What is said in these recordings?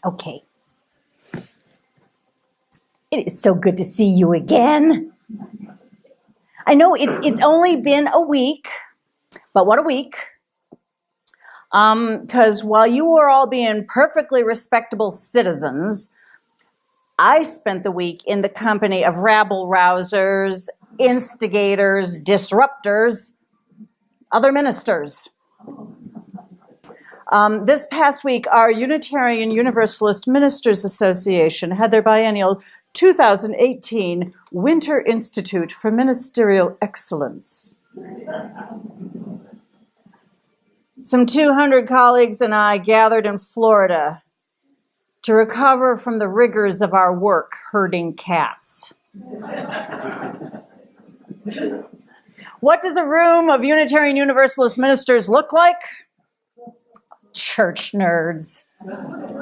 Okay. It is so good to see you again. I know it's only been a week, but what a week. Because while you were all being perfectly respectable citizens, I spent the week in the company of rabble-rousers, instigators, disruptors, other ministers. This past week, our Unitarian Universalist Ministers Association had their biennial 2018 Winter Institute for Ministerial Excellence. Some 200 colleagues and I gathered in Florida to recover from the rigors of our work herding cats. What does a room of Unitarian Universalist ministers look like? Church nerds.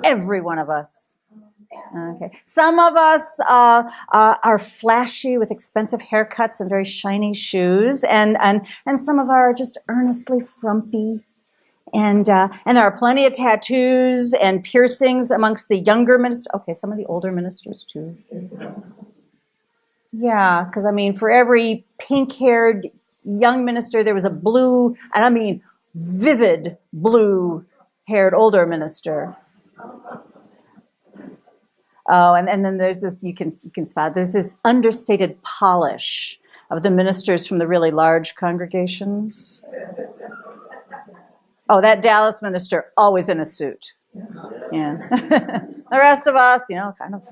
Every one of us. Okay. Some of us are flashy with expensive haircuts and very shiny shoes, and some of are just earnestly frumpy. And there are plenty of tattoos and piercings amongst the younger ministers. Okay, some of the older ministers too. Yeah, because I mean, for every pink-haired young minister, there was a blue, and I mean vivid blue-haired older minister. Oh, and then there's this, you can spot, there's this understated polish of the ministers from the really large congregations. Oh, that Dallas minister, always in a suit. Yeah. The rest of us, kind of.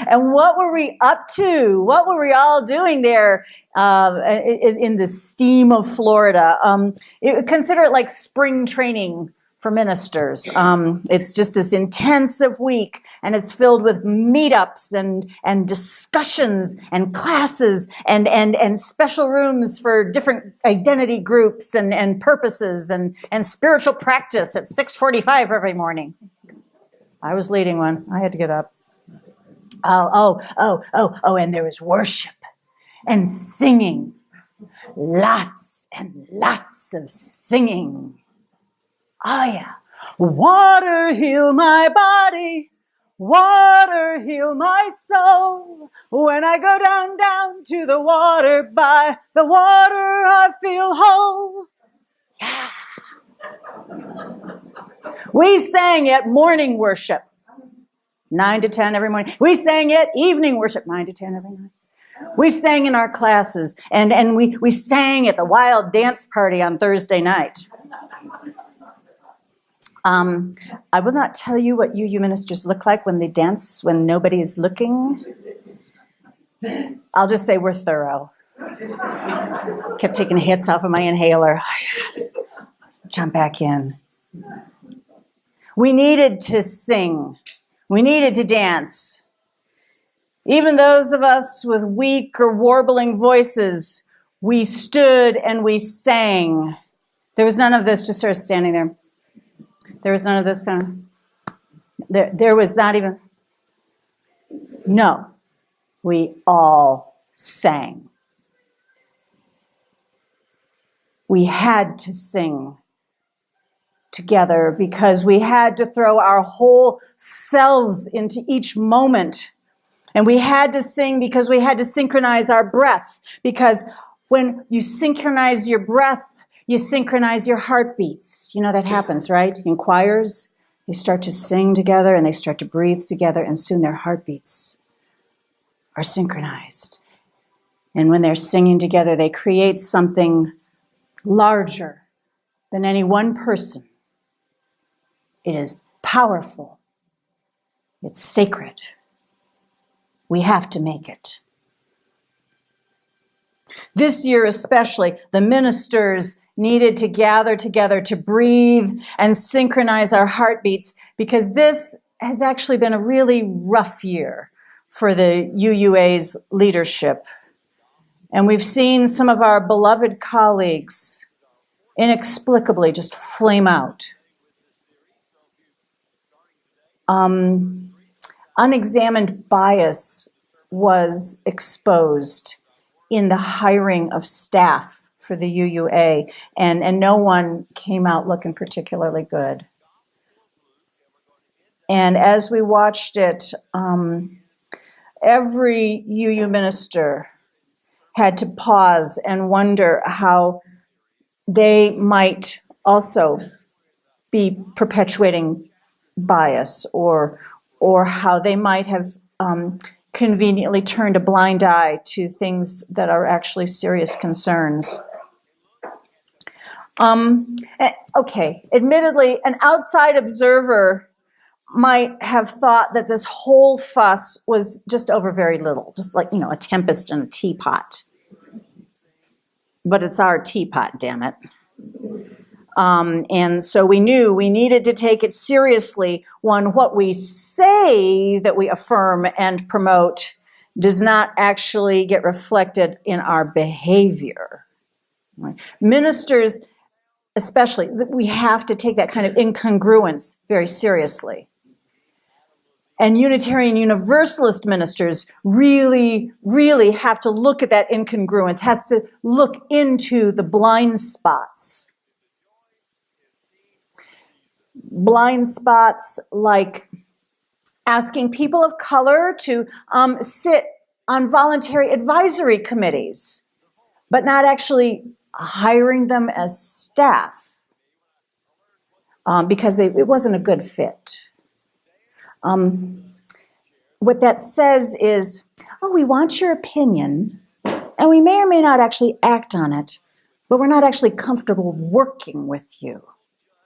And what were we up to? What were we all doing there in the steam of Florida? Consider it like spring training for ministers. It's just this intensive week, and it's filled with meetups and discussions and classes and special rooms for different identity groups and purposes and spiritual practice at 6:45 every morning. I was leading one. I had to get up. Oh, and there was worship and singing. Lots and lots of singing. Oh, yeah. Water heal my body, water heal my soul. When I go down to the water, by the water I feel whole. Yeah. We sang at morning worship, 9 to 10 every morning. We sang at evening worship, 9 to 10 every night. We sang in our classes, and we sang at the wild dance party on Thursday night. I will not tell you what you ministers look like when they dance when nobody's looking. I'll just say we're thorough. Kept taking hits off of my inhaler. Jump back in. We needed to sing. We needed to dance. Even those of us with weak or warbling voices, we stood and we sang. There was none of this just sort of standing there. There was none of this kind of, there was not even, no, we all sang. We had to sing together because we had to throw our whole selves into each moment. And we had to sing because we had to synchronize our breath. Because when you synchronize your breath, you synchronize your heartbeats. You know that happens, right? In choirs, they start to sing together and they start to breathe together, and soon their heartbeats are synchronized. And when they're singing together, they create something larger than any one person. It is powerful. It's sacred. We have to make it. This year especially, the ministers needed to gather together to breathe and synchronize our heartbeats, because this has actually been a really rough year for the UUA's leadership. And we've seen some of our beloved colleagues inexplicably just flame out. Unexamined bias was exposed in the hiring of staff for the UUA, and no one came out looking particularly good. And as we watched it, every UU minister had to pause and wonder how they might also be perpetuating bias, or how they might have conveniently turned a blind eye to things that are actually serious concerns. Okay, admittedly, an outside observer might have thought that this whole fuss was just over very little, just like, a tempest in a teapot. But it's our teapot, damn it. And so we knew we needed to take it seriously when what we say that we affirm and promote does not actually get reflected in our behavior. Right? Ministers, especially, we have to take that kind of incongruence very seriously. And Unitarian Universalist ministers really, really have to look at that incongruence, has to look into the blind spots. Blind spots like asking people of color to sit on voluntary advisory committees, but not actually hiring them as staff because it wasn't a good fit. What that says is, we want your opinion, and we may or may not actually act on it, but we're not actually comfortable working with you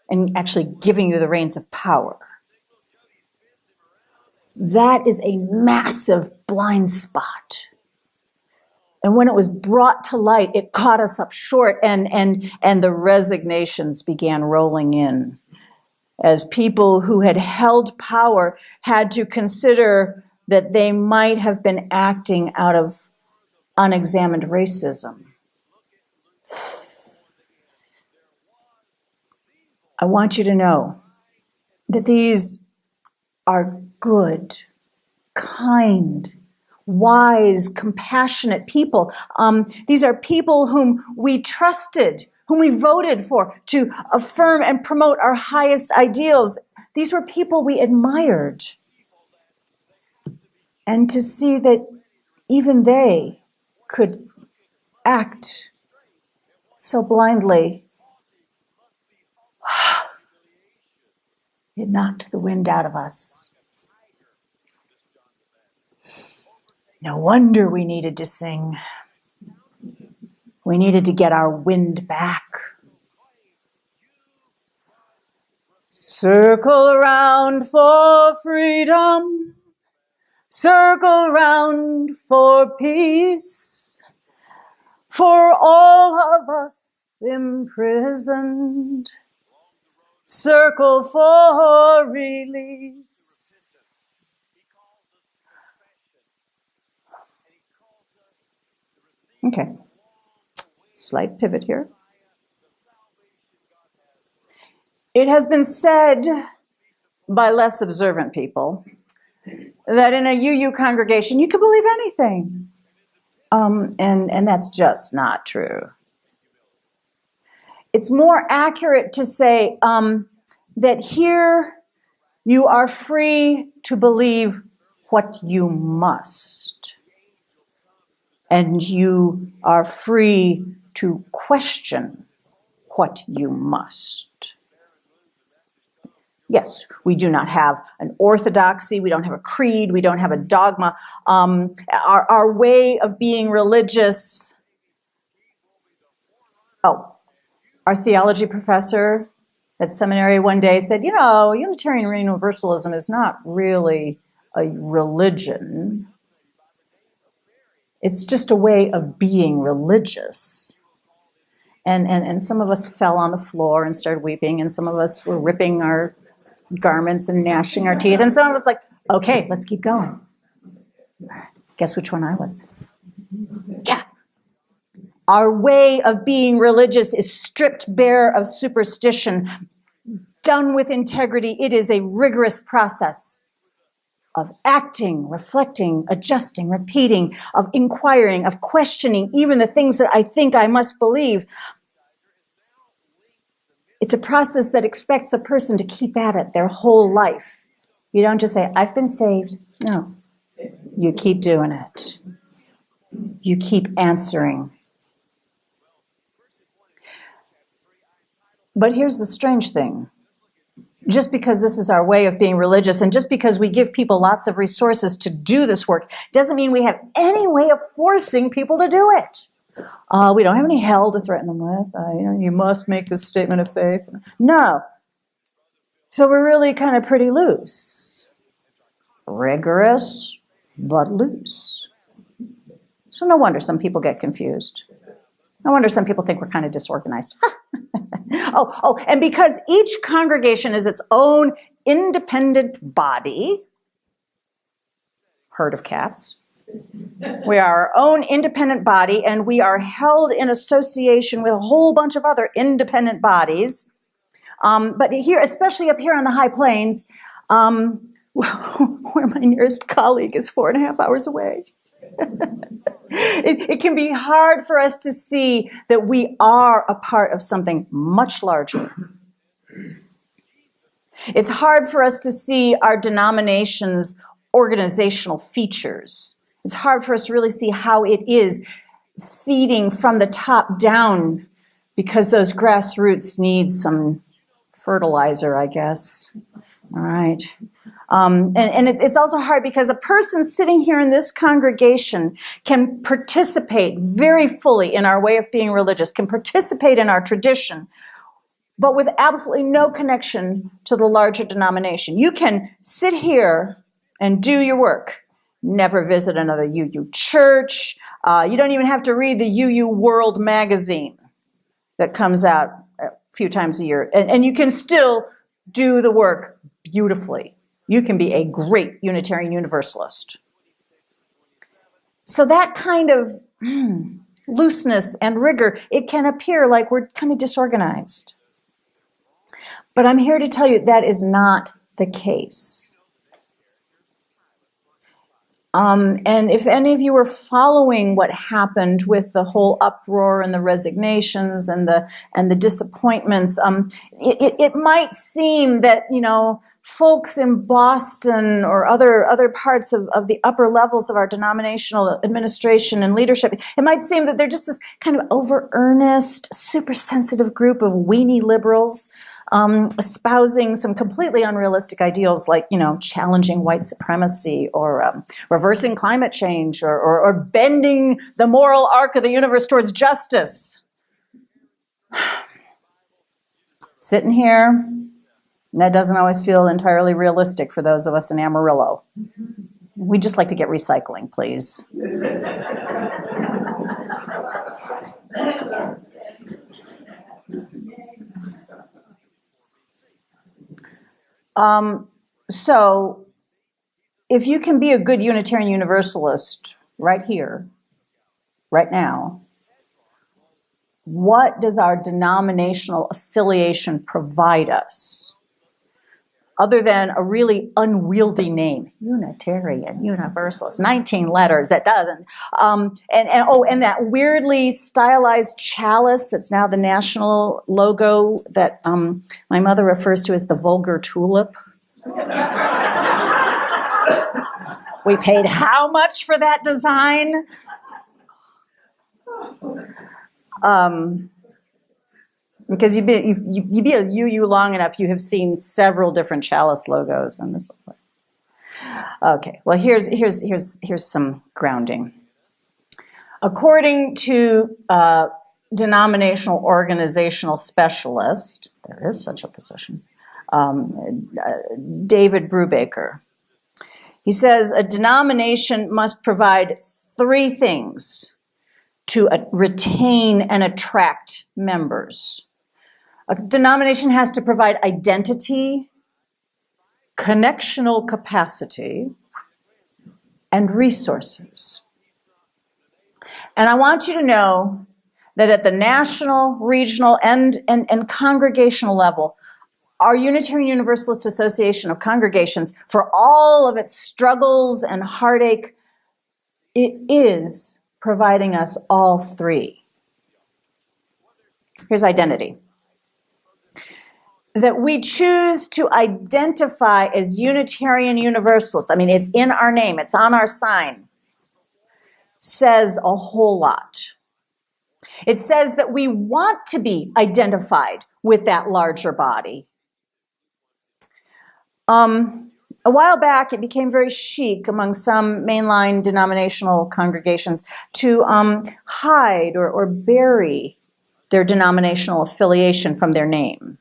and actually giving you the reins of power. That is a massive blind spot. And when it was brought to light, it caught us up short, and the resignations began rolling in, as people who had held power had to consider that they might have been acting out of unexamined racism. I want you to know that these are good, kind, wise, compassionate people. These are people whom we trusted, whom we voted for to affirm and promote our highest ideals. These were people we admired. And to see that even they could act so blindly, it knocked the wind out of us. No wonder we needed to sing. We needed to get our wind back. Circle around for freedom. Circle round for peace. For all of us imprisoned. Circle for release. Okay. Slight pivot here. It has been said by less observant people that in a UU congregation you can believe anything. And that's just not true. It's more accurate to say that here you are free to believe what you must. And you are free to question what you must. Yes, we do not have an orthodoxy, we don't have a creed, we don't have a dogma. Our way of being religious. Our theology professor at seminary one day said, Unitarian Universalism is not really a religion. It's just a way of being religious. And some of us fell on the floor and started weeping, and some of us were ripping our garments and gnashing our teeth, and some of us like, okay, let's keep going. Guess which one I was? Yeah. Our way of being religious is stripped bare of superstition, done with integrity. It is a rigorous process of acting, reflecting, adjusting, repeating, of inquiring, of questioning even the things that I think I must believe. It's a process that expects a person to keep at it their whole life. You don't just say, I've been saved. No. You keep doing it. You keep answering. But here's the strange thing. Just because this is our way of being religious, and just because we give people lots of resources to do this work, doesn't mean we have any way of forcing people to do it. We don't have any hell to threaten them with. You must make this statement of faith. No. So we're really kind of pretty loose. Rigorous, but loose. So no wonder some people get confused. No wonder some people think we're kind of disorganized. And because each congregation is its own independent body, herd of cats, we are our own independent body, and we are held in association with a whole bunch of other independent bodies. But here, especially up here on the high plains, where my nearest colleague is 4.5 hours away, it can be hard for us to see that we are a part of something much larger. It's hard for us to see our denomination's organizational features. It's hard for us to really see how it is feeding from the top down, because those grassroots need some fertilizer, I guess. All right. And it's also hard because a person sitting here in this congregation can participate very fully in our way of being religious, can participate in our tradition, but with absolutely no connection to the larger denomination. You can sit here and do your work, never visit another UU church. You don't even have to read the UU World magazine that comes out a few times a year, and you can still do the work beautifully. You can be a great Unitarian Universalist. So that kind of looseness and rigor, it can appear like we're kind of disorganized. But I'm here to tell you that is not the case. And if any of you were following what happened with the whole uproar and the resignations and the disappointments, it might seem that, folks in Boston or other parts of the upper levels of our denominational administration and leadership, it might seem that they're just this kind of over-earnest, super sensitive group of weenie liberals espousing some completely unrealistic ideals like, challenging white supremacy or reversing climate change or bending the moral arc of the universe towards justice. Sitting here, that doesn't always feel entirely realistic for those of us in Amarillo. We'd just like to get recycling, please. So if you can be a good Unitarian Universalist right here, right now, what does our denominational affiliation provide us? Other than a really unwieldy name, Unitarian Universalist, 19 letters, that doesn't. And that weirdly stylized chalice that's now the national logo that my mother refers to as the vulgar tulip. We paid how much for that design? Because you be a UU long enough, you have seen several different chalice logos on this one. Okay, well here's some grounding. According to denominational organizational specialist, there is such a position, David Brubaker. He says a denomination must provide 3 things to retain and attract members. A denomination has to provide identity, connectional capacity, and resources. And I want you to know that at the national, regional, and congregational level, our Unitarian Universalist Association of Congregations, for all of its struggles and heartache, it is providing us all 3. Here's identity. that we choose to identify as Unitarian Universalist, I mean, it's in our name, it's on our sign, says a whole lot. It says that we want to be identified with that larger body. A while back, it became very chic among some mainline denominational congregations to hide or bury their denominational affiliation from their name.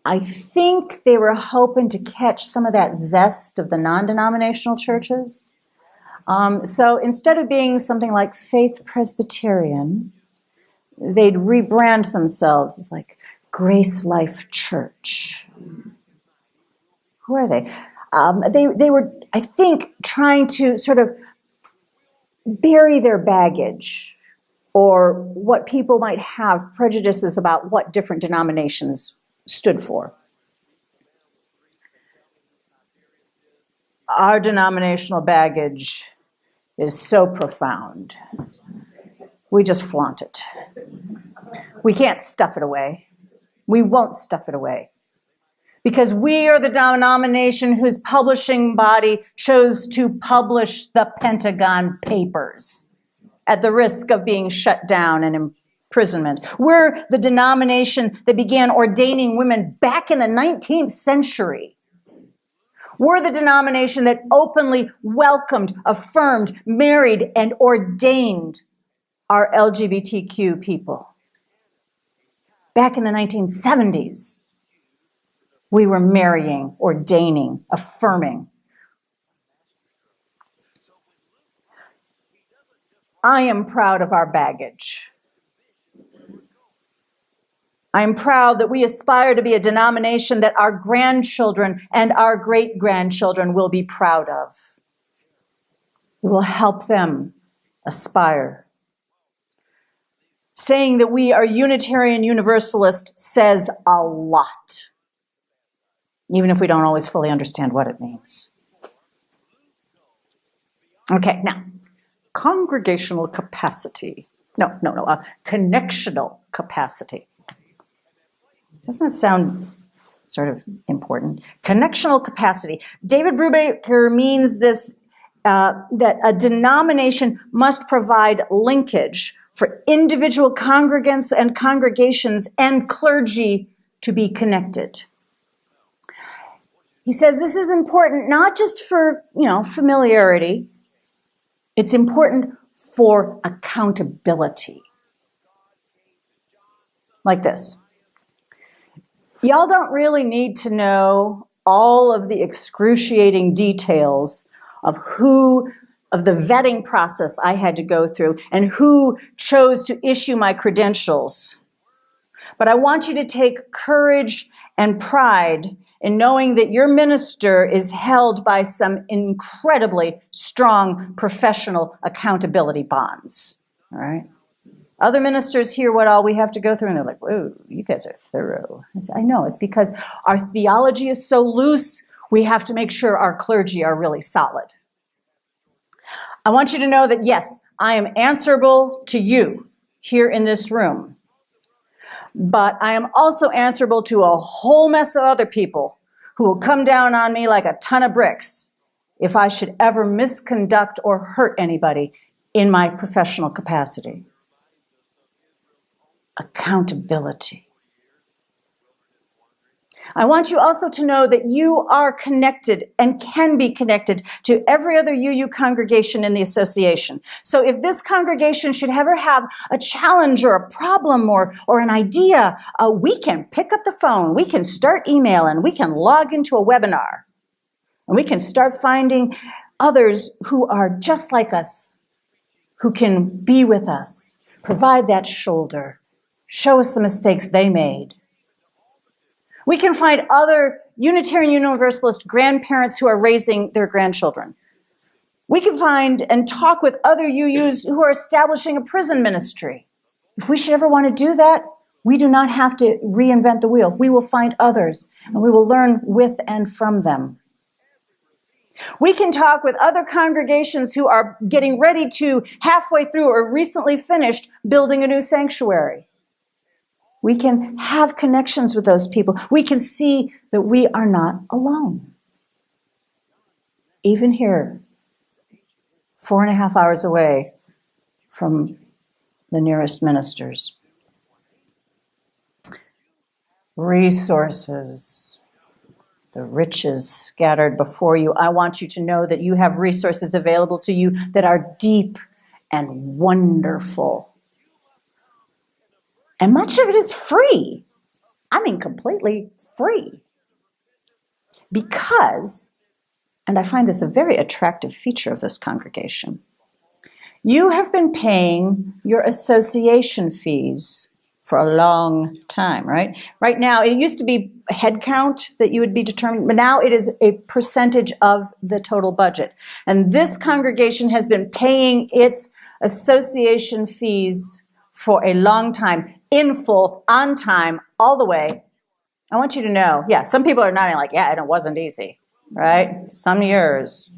I think they were hoping to catch some of that zest of the non-denominational churches. So instead of being something like Faith Presbyterian, they'd rebrand themselves as like Grace Life Church. Who are they? They were, I think, trying to sort of bury their baggage or what people might have prejudices about what different denominations stood for. Our denominational baggage is so profound. We just flaunt it. We can't stuff it away. We won't stuff it away. Because we are the denomination whose publishing body chose to publish the Pentagon Papers at the risk of being shut down and imprisonment. We're the denomination that began ordaining women back in the 19th century. We're the denomination that openly welcomed, affirmed, married, and ordained our LGBTQ people. Back in the 1970s, we were marrying, ordaining, affirming. I am proud of our baggage. I am proud that we aspire to be a denomination that our grandchildren and our great-grandchildren will be proud of. It will help them aspire. Saying that we are Unitarian Universalist says a lot, even if we don't always fully understand what it means. Okay, now, congregational capacity. Connectional capacity. Doesn't that sound sort of important? Connectional capacity. David Brubaker means this, that a denomination must provide linkage for individual congregants and congregations and clergy to be connected. He says this is important not just for, familiarity. It's important for accountability. Like this. Y'all don't really need to know all of the excruciating details of the vetting process I had to go through and who chose to issue my credentials. But I want you to take courage and pride in knowing that your minister is held by some incredibly strong professional accountability bonds. All right? Other ministers hear what all we have to go through, and they're like, whoa, you guys are thorough. I say, I know, it's because our theology is so loose, we have to make sure our clergy are really solid. I want you to know that, yes, I am answerable to you here in this room. But I am also answerable to a whole mess of other people who will come down on me like a ton of bricks if I should ever misconduct or hurt anybody in my professional capacity. Accountability. I want you also to know that you are connected and can be connected to every other UU congregation in the association. So if this congregation should ever have a challenge or a problem or an idea, we can pick up the phone, we can start emailing, we can log into a webinar, and we can start finding others who are just like us, who can be with us, provide that shoulder, show us the mistakes they made. We can find other Unitarian Universalist grandparents who are raising their grandchildren. We can find and talk with other UUs who are establishing a prison ministry. If we should ever want to do that, we do not have to reinvent the wheel. We will find others, and we will learn with and from them. We can talk with other congregations who are getting ready to, halfway through or recently finished, building a new sanctuary. We can have connections with those people. We can see that we are not alone. Even here, 4.5 hours away from the nearest ministers. Resources. The riches scattered before you. I want you to know that you have resources available to you that are deep and wonderful. And much of it is free. I mean, completely free. Because, and I find this a very attractive feature of this congregation, you have been paying your association fees for a long time, right? Right now, it used to be a head count that you would be determined, but now it is a percentage of the total budget. And this congregation has been paying its association fees for a long time, in full, on time, all the way. I want you to know, yeah, some people are nodding like, yeah, and it wasn't easy, right? Some years.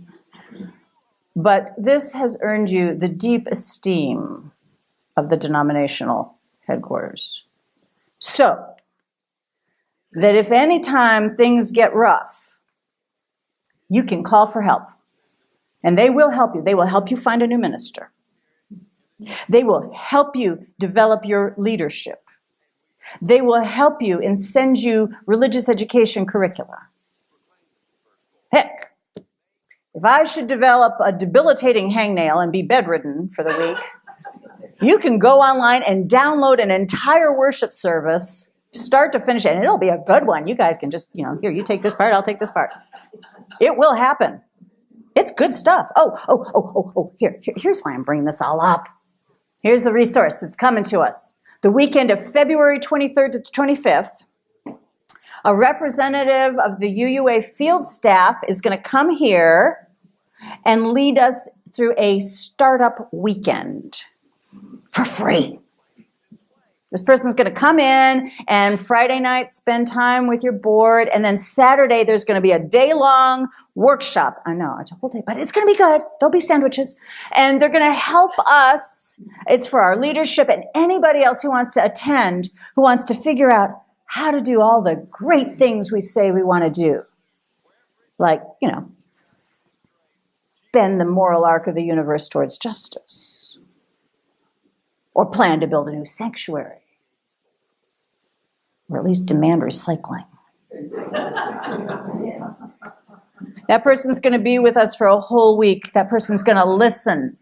But this has earned you the deep esteem of the denominational headquarters. So, that if any time things get rough, you can call for help. And they will help you. They will help you find a new minister. They will help you develop your leadership. They will help you and send you religious education curricula. Heck, if I should develop a debilitating hangnail and be bedridden for the week, you can go online and download an entire worship service, start to finish, and it'll be a good one. You guys can just, here, you take this part, I'll take this part. It will happen. It's good stuff. Here's why I'm bringing this all up. Here's the resource that's coming to us. The weekend of February 23rd to 25th, a representative of the UUA field staff is going to come here and lead us through a startup weekend for free. This person's going to come in and Friday night spend time with your board, and then Saturday there's going to be a day-long workshop. I know, it's a whole day, but it's going to be good. There'll be sandwiches. And they're going to help us. It's for our leadership and anybody else who wants to attend, who wants to figure out how to do all the great things we say we want to do. Like, bend the moral arc of the universe towards justice. Or plan to build a new sanctuary. Or at least demand recycling. That person's going to be with us for a whole week. That person's going to listen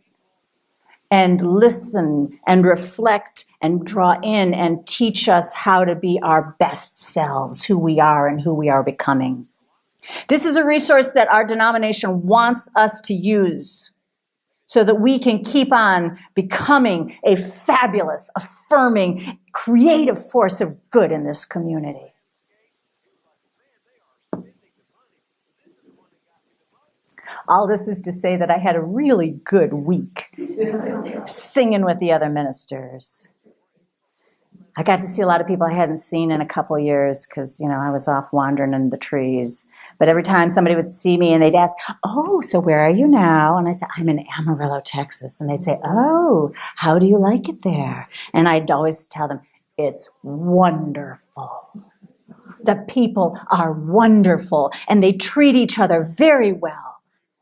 and reflect and draw in and teach us how to be our best selves, who we are and who we are becoming. This is a resource that our denomination wants us to use so that we can keep on becoming a fabulous, affirming, creative force of good in this community. All this is to say that I had a really good week singing with the other ministers. I got to see a lot of people I hadn't seen in a couple of years because, I was off wandering in the trees. But every time somebody would see me and they'd ask, oh, so where are you now? And I'd say, I'm in Amarillo, Texas. And they'd say, oh, how do you like it there? And I'd always tell them, it's wonderful. The people are wonderful and they treat each other very well.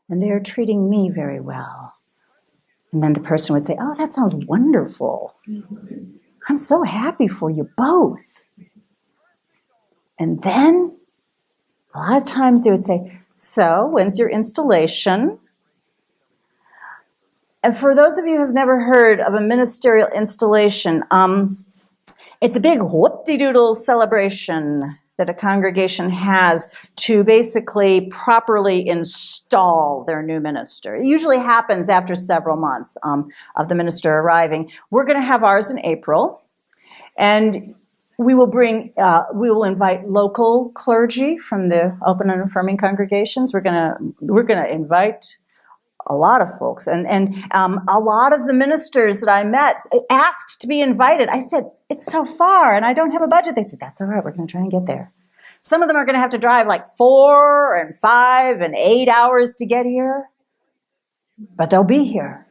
And they're treating me very well. And then the person would say, oh, that sounds wonderful. I'm so happy for you both. And then a lot of times they would say, so when's your installation? And for those of you who have never heard of a ministerial installation, it's a big whoop-de-doodle celebration that a congregation has to basically properly install their new minister. It usually happens after several months of the minister arriving. We're going to have ours in April, and we will invite local clergy from the open and affirming congregations. We're going to invite a lot of folks, and a lot of the ministers that I met asked to be invited. I said, it's so far, and I don't have a budget. They said, that's all right, we're going to try and get there. Some of them are going to have to drive like 4 and 5 and 8 hours to get here, but they'll be here.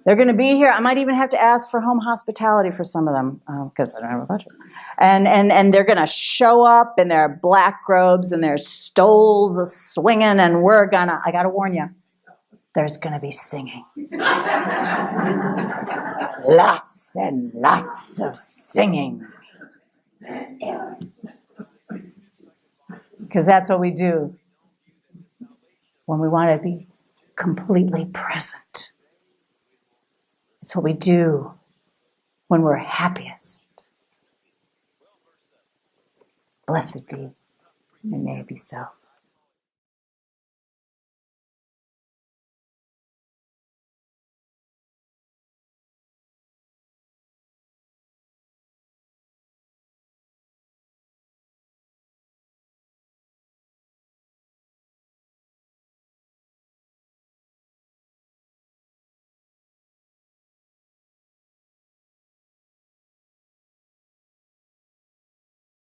They're going to be here. I might even have to ask for home hospitality for some of them because I don't have a budget. And they're going to show up in their black robes and their stoles swinging, and I got to warn you, there's going to be singing. Lots and lots of singing. Because that's what we do when we want to be completely present. It's what we do when we're happiest. Blessed be, and may it be so.